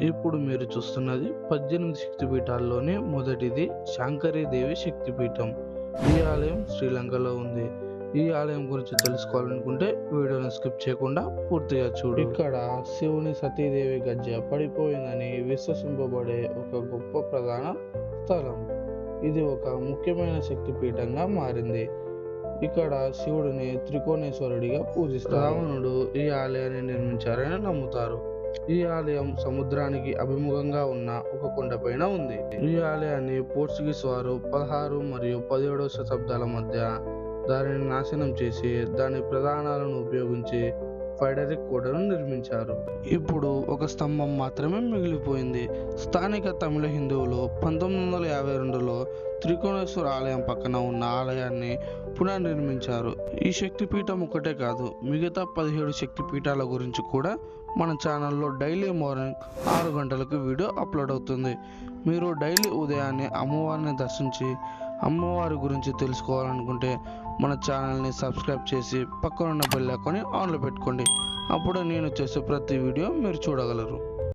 ఇప్పుడు మీరు చూస్తున్నది 18 శక్తిపీఠాల్లోని మొదటిది శాంకరీదేవి శక్తిపీఠం. ఈ ఆలయం శ్రీలంకలో ఉంది. ఈ ఆలయం గురించి తెలుసుకోవాలనుకుంటే వీడియోని స్కిప్ చేయకుండా పూర్తిగా చూడు. ఇక్కడ శివుని సతీదేవి గజ్జ పడిపోయిందని విశ్వసింపబడే ఒక గొప్ప ప్రధాన స్థలం. ఇది ఒక ముఖ్యమైన శక్తిపీఠంగా మారింది. ఇక్కడ శివుడిని త్రికోణేశ్వరుడిగా పూజిస్తారు. రావణుడు ఈ ఆలయాన్ని నిర్మించారని నమ్ముతారు. ఈ ఆలయం సముద్రానికి అభిముఖంగా ఉన్న ఒక కొండపైన ఉంది. ఈ ఆలయాన్ని పోర్చుగీస్ వారు 16 మరియు 17వ శతాబ్దాల మధ్య దానిని నాశనం చేసి దాని ప్రధానాలను ఉపయోగించి ఫెడరిక్ కోటను నిర్మించారు. ఇప్పుడు ఒక స్తంభం మాత్రమే మిగిలిపోయింది. స్థానిక తమిళ హిందువులు 1952లో త్రికోణేశ్వర ఆలయం పక్కన ఉన్న ఆలయాన్ని పునర్నిర్మించారు. ఈ శక్తిపీఠం ఒకటే కాదు, మిగతా 17 శక్తిపీఠాల గురించి కూడా మన ఛానల్లో డైలీ మార్నింగ్ 6 గంటలకు వీడియో అప్లోడ్ అవుతుంది. మీరు డైలీ ఉదయాన్నే అమ్మవారిని దర్శించి అమ్మవారి గురించి తెలుసుకోవాలనుకుంటే మన ఛానల్ని సబ్స్క్రైబ్ చేసి పక్కనున్న బెల్ ఐకాన్ని ఆన్లో పెట్టుకోండి. అప్పుడు నేను చేసే ప్రతి వీడియో మీరు చూడగలరు.